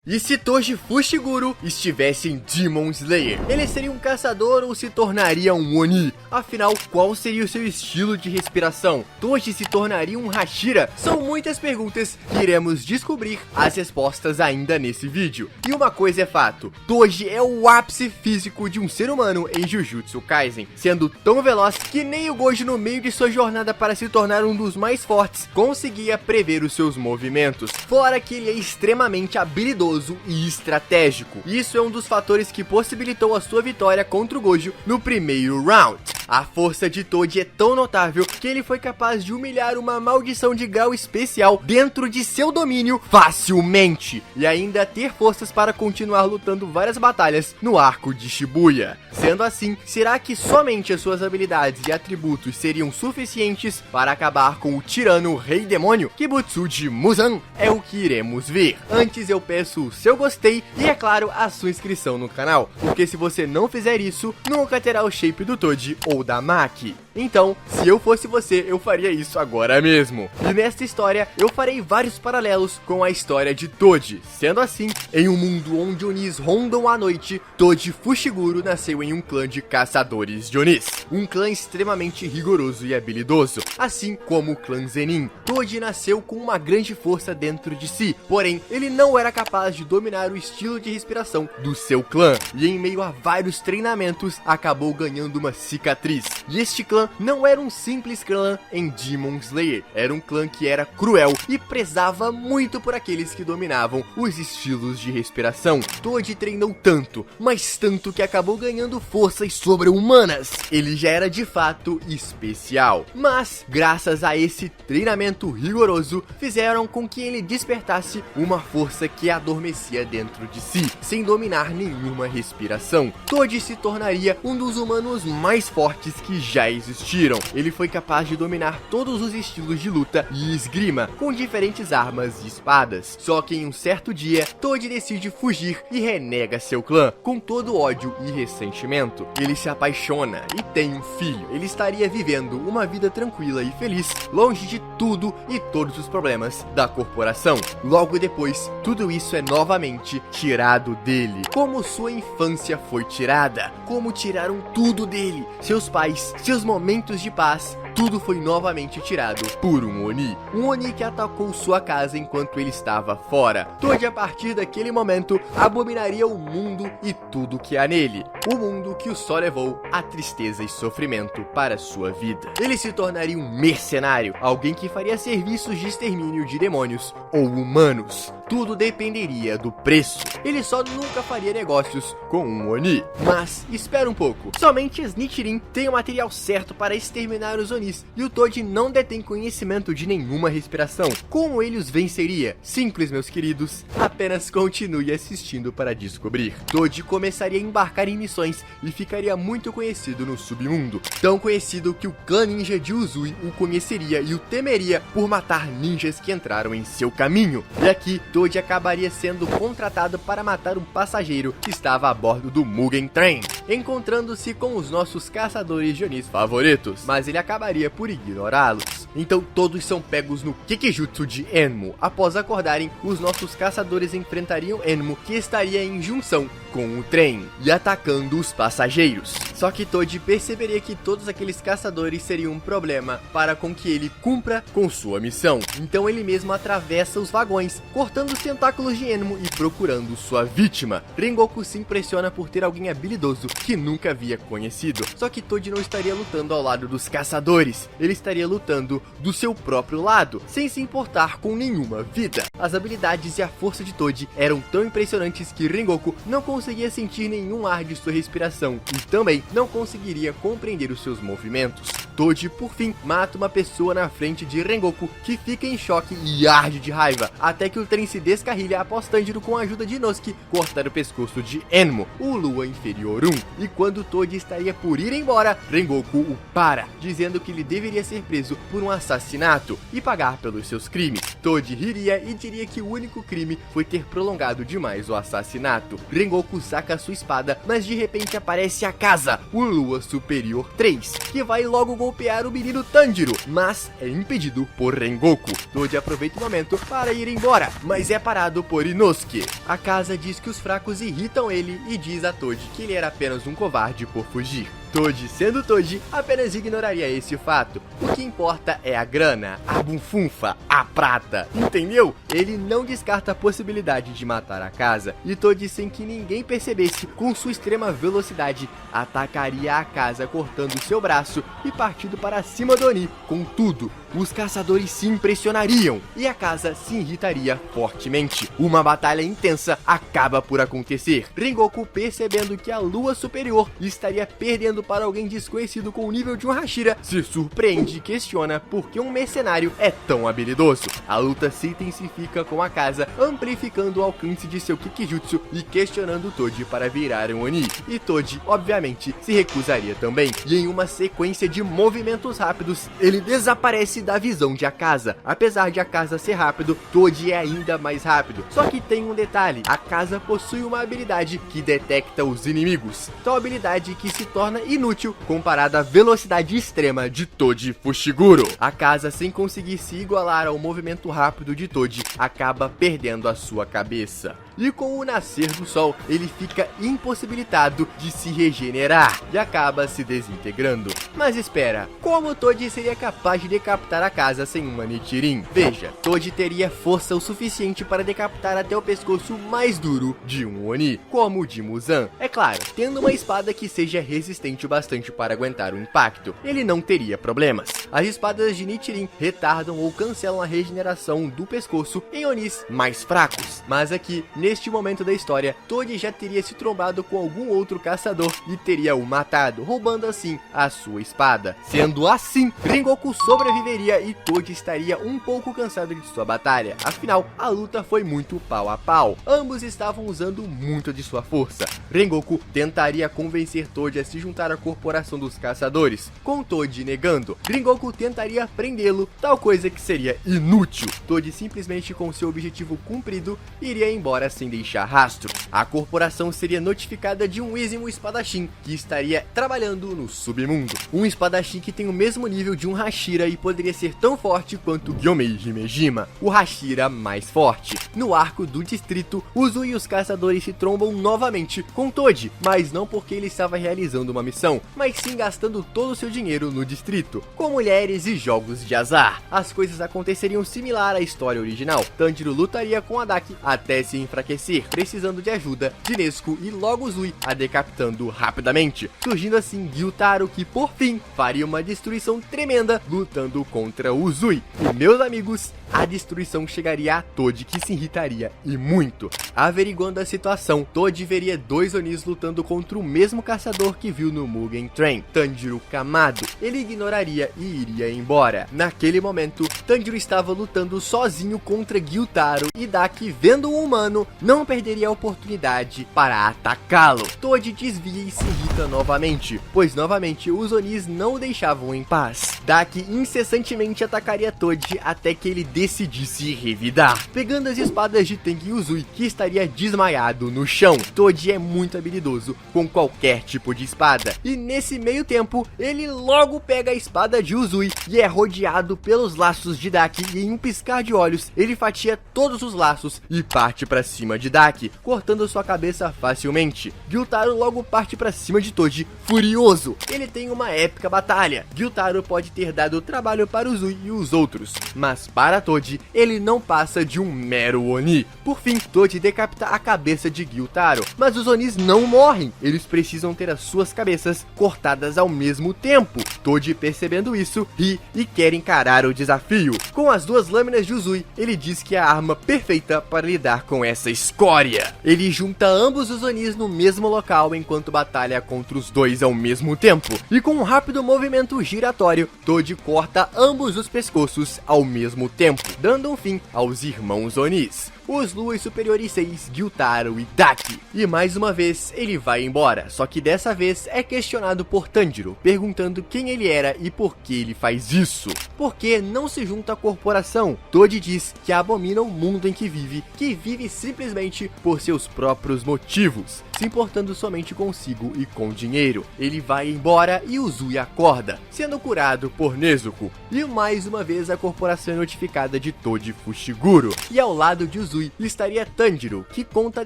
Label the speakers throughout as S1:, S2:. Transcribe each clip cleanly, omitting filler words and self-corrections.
S1: E se Toji Fushiguro estivesse em Demon Slayer? Ele seria um caçador ou se tornaria um Oni? Afinal, qual seria o seu estilo de respiração? Toji se tornaria um Hashira? São muitas perguntas que iremos descobrir as respostas ainda nesse vídeo. E uma coisa é fato, Toji é o ápice físico de um ser humano em Jujutsu Kaisen, sendo tão veloz que nem o Gojo, no meio de sua jornada para se tornar um dos mais fortes, conseguia prever os seus movimentos. Fora que ele é extremamente habilidoso e estratégico. Isso é um dos fatores que possibilitou a sua vitória contra o Gojo no primeiro round. A força de Toji é tão notável que ele foi capaz de humilhar uma maldição de grau especial dentro de seu domínio facilmente, e ainda ter forças para continuar lutando várias batalhas no arco de Shibuya. Sendo assim, será que somente as suas habilidades e atributos seriam suficientes para acabar com o tirano Rei Demônio? Kibutsuji Muzan é o que iremos ver. Antes eu peço o seu gostei e, é claro, a sua inscrição no canal, porque se você não fizer isso, nunca terá o shape do Toji ou da Maki. Então, se eu fosse você, eu faria isso agora mesmo. E nesta história, eu farei vários paralelos com a história de Toji. Sendo assim, em um mundo onde Onis rondam à noite, Toji Fushiguro nasceu em um clã de caçadores de Onis. Um clã extremamente rigoroso e habilidoso, assim como o clã Zenin. Toji nasceu com uma grande força dentro de si, porém, ele não era capaz de dominar o estilo de respiração do seu clã. E em meio a vários treinamentos, acabou ganhando uma cicatriz. E este clã não era um simples clã em Demon Slayer, era um clã que era cruel e prezava muito por aqueles que dominavam os estilos de respiração. Toji treinou tanto, mas tanto que acabou ganhando forças sobre-humanas. Ele já era de fato especial, mas graças a esse treinamento rigoroso, fizeram com que ele despertasse uma força que adormecia dentro de si, sem dominar nenhuma respiração. Toji se tornaria um dos humanos mais fortes que já existiram. Ele foi capaz de dominar todos os estilos de luta e esgrima, com diferentes armas e espadas. Só que em um certo dia, Toji decide fugir e renega seu clã, com todo ódio e ressentimento. Ele se apaixona e tem um filho. Ele estaria vivendo uma vida tranquila e feliz, longe de tudo e todos os problemas da corporação. Logo depois, tudo isso é novamente tirado dele. Como sua infância foi tirada, como tiraram tudo dele, seus pais, seus momentos de paz, tudo foi novamente tirado por um Oni. Um Oni que atacou sua casa enquanto ele estava fora. Toji, a partir daquele momento, abominaria o mundo e tudo que há nele. O mundo que o só levou a tristeza e sofrimento para sua vida. Ele se tornaria um mercenário, alguém que faria serviços de extermínio de demônios ou humanos. Tudo dependeria do preço. Ele só nunca faria negócios com um Oni. Mas, espera um pouco. Somente as Nichirin têm o material certo para exterminar os Onis, e o Toji não detém conhecimento de nenhuma respiração. Como ele os venceria? Simples, meus queridos. Apenas continue assistindo para descobrir. Toji começaria a embarcar em missões e ficaria muito conhecido no submundo. Tão conhecido que o clã ninja de Uzui o conheceria e o temeria por matar ninjas que entraram em seu caminho. E aqui, Toji acabaria sendo contratado para matar um passageiro que estava a bordo do Mugen Train, encontrando-se com os nossos caçadores de Onis favoritos, mas ele acabaria por ignorá-los. Então todos são pegos no Kikijutsu de Enmu. Após acordarem, os nossos caçadores enfrentariam Enmu, que estaria em junção com o trem e atacando os passageiros. Só que Toji perceberia que todos aqueles caçadores seriam um problema para com que ele cumpra com sua missão. Então ele mesmo atravessa os vagões, cortando os tentáculos de Enmu e procurando sua vítima. Rengoku se impressiona por ter alguém habilidoso que nunca havia conhecido. Só que Toji não estaria lutando ao lado dos caçadores, ele estaria lutando do seu próprio lado, sem se importar com nenhuma vida. As habilidades e a força de Toji eram tão impressionantes que Rengoku não conseguia sentir nenhum ar de sua respiração e também não conseguiria compreender os seus movimentos. Toji, por fim, mata uma pessoa na frente de Rengoku, que fica em choque e arde de raiva, até que o trem se descarrilha após Tanjiro, com a ajuda de Inosuke, cortar o pescoço de Enmu, o Lua Inferior 1. E quando Toji estaria por ir embora, Rengoku o para, dizendo que ele deveria ser preso por um assassinato e pagar pelos seus crimes. Toji riria e diria que o único crime foi ter prolongado demais o assassinato. Rengoku saca sua espada, mas de repente aparece a casa, o Lua Superior 3, que vai logo golpear o menino Tanjiro, mas é impedido por Rengoku. Toji aproveita o momento para ir embora, mas é parado por Inosuke. A casa diz que os fracos irritam ele e diz a Toji que ele era apenas um covarde por fugir. Toji, sendo Toji, apenas ignoraria esse fato. O que importa é a grana, a bunfunfa, a prata, entendeu? Ele não descarta a possibilidade de matar a casa, e Toji, sem que ninguém percebesse, com sua extrema velocidade, atacaria a casa cortando seu braço e partindo para cima do Oni com tudo. Os caçadores se impressionariam e a casa se irritaria fortemente. Uma batalha intensa acaba por acontecer. Rengoku, percebendo que a lua superior estaria perdendo para alguém desconhecido com o nível de um Hashira, se surpreende e questiona por que um mercenário é tão habilidoso. A luta se intensifica com a casa amplificando o alcance de seu Kikijutsu e questionando Toji para virar um Oni. E Toji, obviamente, se recusaria também. E em uma sequência de movimentos rápidos, ele desaparece da visão de Akaza. Apesar de Akaza ser rápido, Toji é ainda mais rápido. Só que tem um detalhe, Akaza possui uma habilidade que detecta os inimigos. Tal habilidade que se torna inútil comparada à velocidade extrema de Toji Fushiguro. Akaza, sem conseguir se igualar ao movimento rápido de Toji, acaba perdendo a sua cabeça. E com o nascer do sol, ele fica impossibilitado de se regenerar e acaba se desintegrando. Mas espera, como Toji seria capaz de decapitar a casa sem uma Nichirin? Veja, Toji teria força o suficiente para decapitar até o pescoço mais duro de um Oni, como o de Muzan. É claro, tendo uma espada que seja resistente o bastante para aguentar o impacto, ele não teria problemas. As espadas de Nichirin retardam ou cancelam a regeneração do pescoço em Onis mais fracos. Mas aqui, neste momento da história, Toji já teria se trombado com algum outro caçador e teria o matado, roubando assim a sua espada. Sendo assim, Rengoku sobreviveria e Toji estaria um pouco cansado de sua batalha. Afinal, a luta foi muito pau a pau. Ambos estavam usando muito de sua força. Rengoku tentaria convencer Toji a se juntar à corporação dos caçadores, com Toji negando. Rengoku tentaria prendê-lo, tal coisa que seria inútil. Toji, simplesmente com seu objetivo cumprido, iria embora sem deixar rastro. A corporação seria notificada de um exímio espadachim que estaria trabalhando no submundo. Um espadachim que tem o mesmo nível de um Hashira e poderia ser tão forte quanto Gyomei Himejima, o Hashira mais forte. No arco do distrito, Uzui e os caçadores se trombam novamente com Toji, mas não porque ele estava realizando uma missão, mas sim gastando todo o seu dinheiro no distrito, com mulheres e jogos de azar. As coisas aconteceriam similar à história original. Tanjiro lutaria com Adaki até se enfraquecer, precisando de ajuda de Nezuko e logo Uzui a decapitando rapidamente, surgindo assim Gyutaro, que por fim faria uma destruição tremenda lutando contra Uzui. E meus amigos, a destruição chegaria a Toji, que se irritaria e muito. Averiguando a situação, Toji veria dois Onis lutando contra o mesmo caçador que viu no Mugen Train, Tanjiro Kamado. Ele ignoraria e iria embora. Naquele momento, Tanjiro estava lutando sozinho contra Gyutaro e Daki, vendo um humano, não perderia a oportunidade para atacá-lo. Toji desvia e se irrita novamente, pois novamente os Onis não o deixavam em paz. Daki incessantemente atacaria Toji até que ele decidisse revidar, pegando as espadas de Tengen Uzui, que estaria desmaiado no chão. Toji é muito habilidoso com qualquer tipo de espada, e nesse meio tempo, ele logo pega a espada de Uzui e é rodeado pelos laços de Daki, e em um piscar de olhos, ele fatia todos os laços e parte para cima de Daki, cortando sua cabeça facilmente. Gyutaro logo parte para cima de Toji, furioso. Ele tem uma épica batalha. Gyutaro pode ter dado trabalho para Uzui e os outros, mas para Toji, ele não passa de um mero Oni. Por fim, Toji decapita a cabeça de Gyutaro, mas os Onis não morrem, eles precisam ter as suas cabeças cortadas ao mesmo tempo. Toji, percebendo isso, ri e quer encarar o desafio. Com as duas lâminas de Uzui, ele diz que é a arma perfeita para lidar com essa escória. Ele junta ambos os Onis no mesmo local enquanto batalha contra os dois ao mesmo tempo, e com um rápido movimento giratório, Toji corta ambos os pescoços ao mesmo tempo, dando um fim aos irmãos Onis. os Luas Superiores 6, Gyutaro e Daki. E mais uma vez ele vai embora, só que dessa vez é questionado por Tanjiro, perguntando quem ele era e por que ele faz isso. Porque não se junta à corporação. Toji diz que abomina o mundo em que vive simplesmente por seus próprios motivos, se importando somente consigo e com dinheiro. Ele vai embora e Uzui acorda, sendo curado por Nezuko. E mais uma vez a corporação é notificada de Toji Fushiguro. E ao lado de Uzui estaria Tanjiro, que conta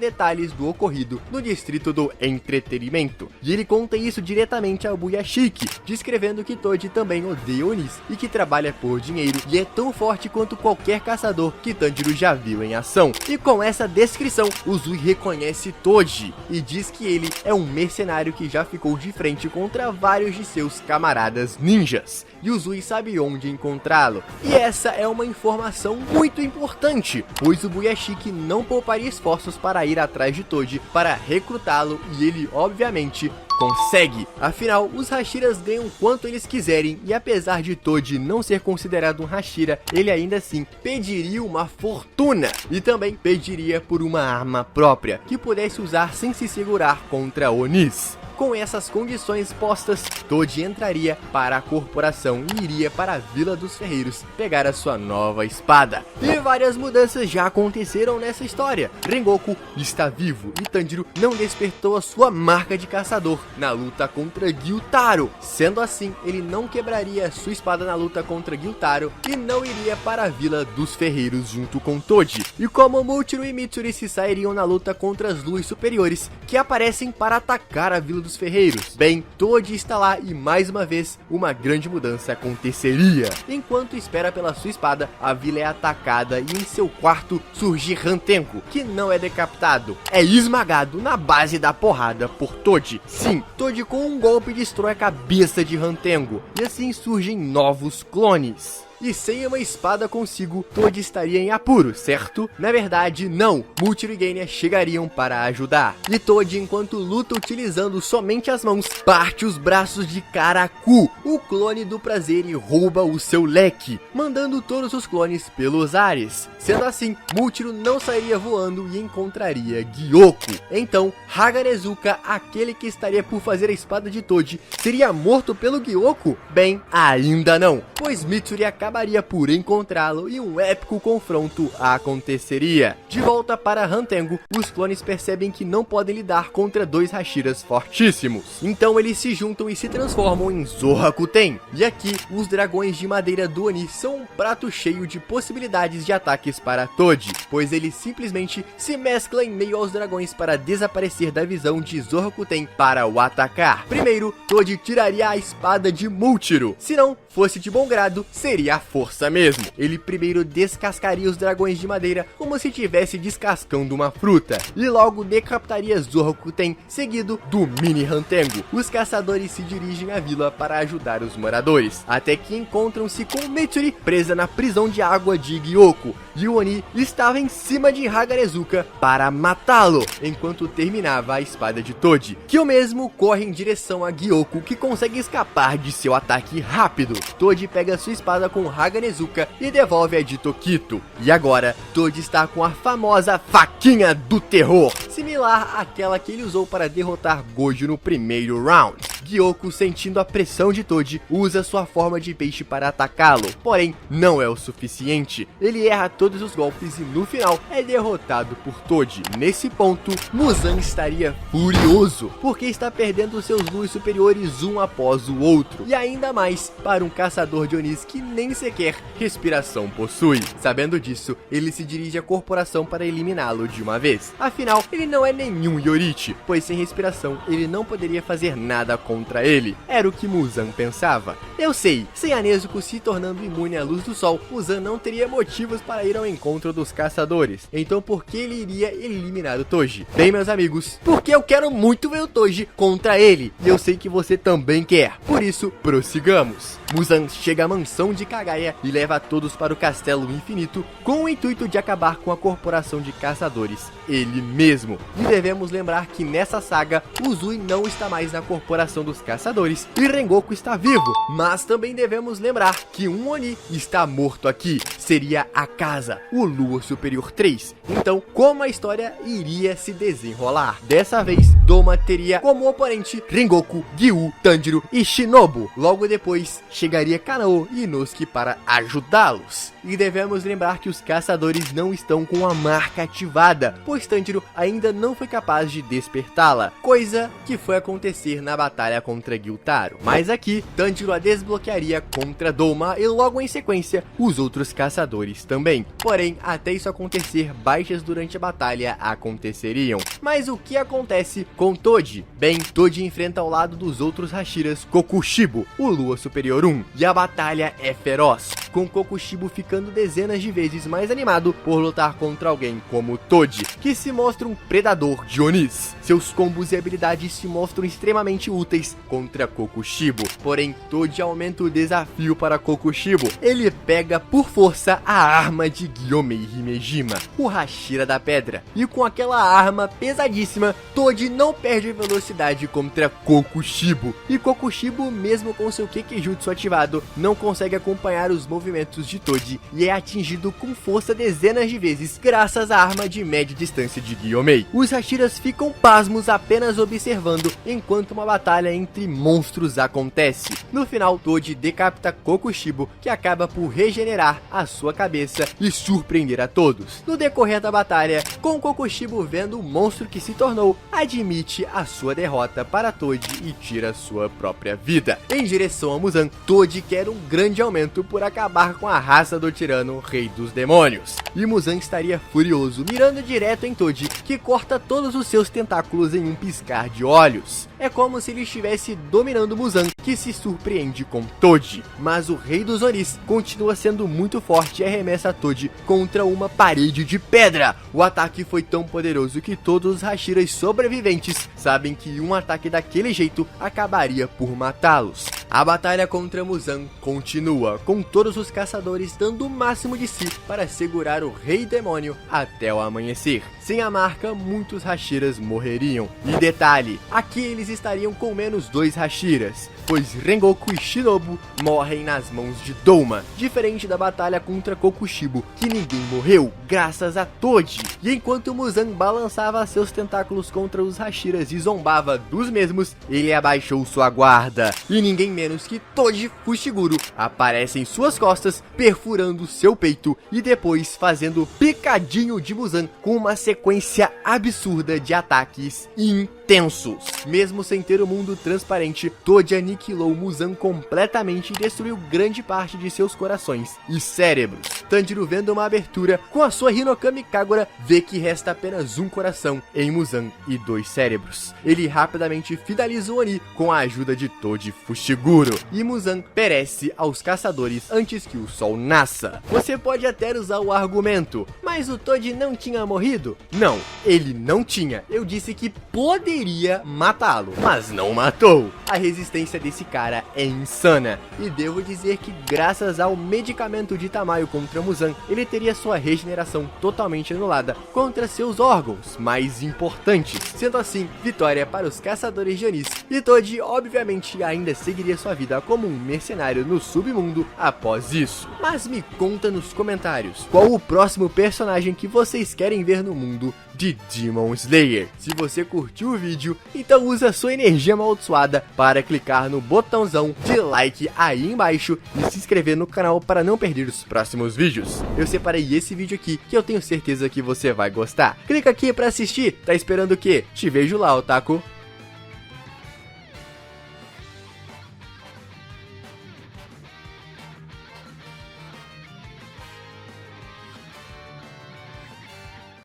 S1: detalhes do ocorrido no distrito do entretenimento. E ele conta isso diretamente ao Buyashiki, descrevendo que Toji também odeia Onis e que trabalha por dinheiro e é tão forte quanto qualquer caçador que Tanjiro já viu em ação. E com essa descrição, Uzui reconhece Toji e diz que ele é um mercenário que já ficou de frente contra vários de seus camaradas ninjas. E Uzui sabe onde encontrá-lo. E essa é uma informação muito importante, pois o Buyashiki não pouparia esforços para ir atrás de Toji para recrutá-lo e ele, obviamente, consegue. Afinal, os Hashiras ganham quanto eles quiserem e apesar de Toji não ser considerado um Hashira, ele ainda assim pediria uma fortuna e também pediria por uma arma própria que pudesse usar sem se segurar contra Onis. Com essas condições postas, Toji entraria para a corporação e iria para a Vila dos Ferreiros pegar a sua nova espada. E várias mudanças já aconteceram nessa história. Rengoku está vivo e Tanjiro não despertou a sua marca de caçador na luta contra Gyutaro. Sendo assim, ele não quebraria a sua espada na luta contra Gyutaro e não iria para a Vila dos Ferreiros junto com Toji. E como Muchiro e Mitsuri se sairiam na luta contra as Luas Superiores, que aparecem para atacar a Vila dos Ferreiros. Bem, Toji está lá e mais uma vez uma grande mudança aconteceria. Enquanto espera pela sua espada, a vila é atacada e em seu quarto surge Hantenko, que não é decapitado, é esmagado na base da porrada por Toji. Sim, Toji com um golpe destrói a cabeça de Hantenko e assim surgem novos clones. E sem uma espada consigo, Toji estaria em apuro, certo? Na verdade, não. Muchiro e Genya chegariam para ajudar. E Toji, enquanto luta utilizando somente as mãos, parte os braços de Karaku, o clone do prazer, e rouba o seu leque, mandando todos os clones pelos ares. Sendo assim, Muchiro não sairia voando e encontraria Gyoko. Então, Haganezuka, aquele que estaria por fazer a espada de Toji, seria morto pelo Gyoko? Bem, ainda não, pois Mitsuri acabaria por encontrá-lo e um épico confronto aconteceria. De volta para Hantengo, os clones percebem que não podem lidar contra dois Hashiras fortíssimos. Então eles se juntam e se transformam em Zorakuten. E aqui, os dragões de madeira do Oni são um prato cheio de possibilidades de ataques para Toji, pois ele simplesmente se mescla em meio aos dragões para desaparecer da visão de Zorakuten para o atacar. Primeiro, Toji tiraria a espada de Muchiro. Se não fosse de bom grado, seria a força mesmo. Ele primeiro descascaria os dragões de madeira como se estivesse descascando uma fruta, e logo decapitaria Zorakuten, seguido do mini Hantengo. Os caçadores se dirigem à vila para ajudar os moradores, até que encontram-se com Mitsuri presa na prisão de água de Gyoko, e o Oni estava em cima de Haganezuka para matá-lo, enquanto terminava a espada de Toji, que o mesmo corre em direção a Gyoko, que consegue escapar de seu ataque rápido. Toji pega sua espada com Haganezuka e devolve a de Tokito. E agora, Toji está com a famosa faquinha do terror, similar àquela que ele usou para derrotar Gojo no primeiro round. Gyoko, sentindo a pressão de Toji, usa sua forma de peixe para atacá-lo, porém não é o suficiente. Ele erra todos os golpes e no final é derrotado por Toji. Nesse ponto, Muzan estaria furioso, porque está perdendo seus Luas Superiores um após o outro, e ainda mais para um caçador de Onis que nem sequer respiração possui. Sabendo disso, ele se dirige à corporação para eliminá-lo de uma vez. Afinal, ele não é nenhum Yorichi, pois sem respiração ele não poderia fazer nada contra ele. Era o que Muzan pensava. Eu sei, sem a Nezuko se tornando imune à luz do sol, Muzan não teria motivos para ir ao encontro dos caçadores. Então por que ele iria eliminar o Toji? Bem, meus amigos, porque eu quero muito ver o Toji contra ele, e eu sei que você também quer. Por isso, prossigamos. Muzan chega à mansão de Kagaya e leva todos para o Castelo Infinito com o intuito de acabar com a corporação de caçadores, ele mesmo. E devemos lembrar que nessa saga, Uzui não está mais na corporação dos caçadores e Rengoku está vivo, mas também devemos lembrar que um Oni está morto aqui, seria a casa, o Lua Superior 3. Então, como a história iria se desenrolar? Dessa vez, Doma teria como oponente Rengoku, Gyu, Tanjiro e Shinobu. Logo depois, chegaria Kanao e Inosuke para ajudá-los. E devemos lembrar que os caçadores não estão com a marca ativada, pois Tanjiro ainda não foi capaz de despertá-la, coisa que foi acontecer na batalha contra Gyutaro. Mas aqui, Tanjiro a desbloquearia contra Doma e logo em sequência, os outros caçadores também. Porém, até isso acontecer, baixas durante a batalha aconteceriam. Mas o que acontece com Toji? Bem, Toji enfrenta ao lado dos outros Hashiras Kokushibo, o Lua Superior 1, e a batalha é feroz, com Kokushibo ficando dezenas de vezes mais animado por lutar contra alguém como Toji, que se mostra um predador de Onis. Seus combos e habilidades se mostram extremamente úteis contra Kokushibo, porém Toji aumenta o desafio para Kokushibo. Ele pega por força a arma de Gyomei Himejima, o Hashira da Pedra, e com aquela arma pesadíssima, Toji não perde velocidade contra Kokushibo, e Kokushibo, mesmo com seu Kekijutsu ativado, não consegue acompanhar os movimentos de Toji e é atingido com força dezenas de vezes graças à arma de média distância de Gyomei. Os Hashiras ficam pasmos apenas observando enquanto uma batalha entre monstros acontece. No final, Toji decapita Kokushibo, que acaba por regenerar a sua cabeça e surpreender a todos. No decorrer da batalha, com Kokushibo vendo o monstro que se tornou, admite a sua derrota para Toji e tira sua própria vida. Em direção a Muzan, Toji quer um grande aumento por acabar com a raça do tirano Rei dos Demônios. E Muzan estaria furioso, mirando direto em Toji, que corta todos os seus tentáculos em um piscar de olhos. É como se ele estivesse dominando Muzan, que se surpreende com Toji. Mas o Rei dos Onis continua sendo muito forte e arremessa Toji contra uma parede de pedra. O ataque foi tão poderoso que todos os Hashiras sobreviventes sabem que um ataque daquele jeito acabaria por matá-los. A batalha contra Muzan continua, com todos os caçadores dando o máximo de si para segurar o Rei Demônio até o amanhecer. Sem a marca, muitos Hashiras morreriam. E detalhe, aqui eles estariam com menos 2 Hashiras, pois Rengoku e Shinobu morrem nas mãos de Doma, diferente da batalha contra Kokushibo, que ninguém morreu, graças a Toji. E enquanto Muzan balançava seus tentáculos contra os Hashiras e zombava dos mesmos, ele abaixou sua guarda, e ninguém menos que Toji Fushiguro aparece em suas costas, perfurando seu peito e depois fazendo picadinho de Muzan com uma sequência absurda de ataques intensos. Mesmo sem ter o mundo transparente, Toji aniquilou Muzan completamente e destruiu grande parte de seus corações e cérebros. Tanjiro, vendo uma abertura com a sua Hinokami Kagura, vê que resta apenas um coração em Muzan e 2 cérebros. Ele rapidamente finaliza o Oni com a ajuda de Toji Fushiguro, e Muzan perece aos caçadores antes que o sol nasça. Você pode até usar o argumento, mas o Toji não tinha morrido? Não, ele não tinha. Eu disse que poderia matá-lo, mas não matou. A resistência desse cara é insana, e devo dizer que graças ao medicamento de Tamayo contra Muzan, ele teria sua regeneração totalmente anulada contra seus órgãos mais importantes. Sendo assim, vitória para os caçadores de Onis, e Toji obviamente ainda seguiria sua vida como um mercenário no submundo após isso. Mas me conta nos comentários, qual o próximo personagem que vocês querem ver no mundo de Demon Slayer? Se você curtiu o vídeo, então usa sua energia amaldiçoada para clicar no botãozão de like aí embaixo e se inscrever no canal para não perder os próximos vídeos. Eu separei esse vídeo aqui que eu tenho certeza que você vai gostar. Clica aqui para assistir, tá esperando o quê? Te vejo lá, otaku!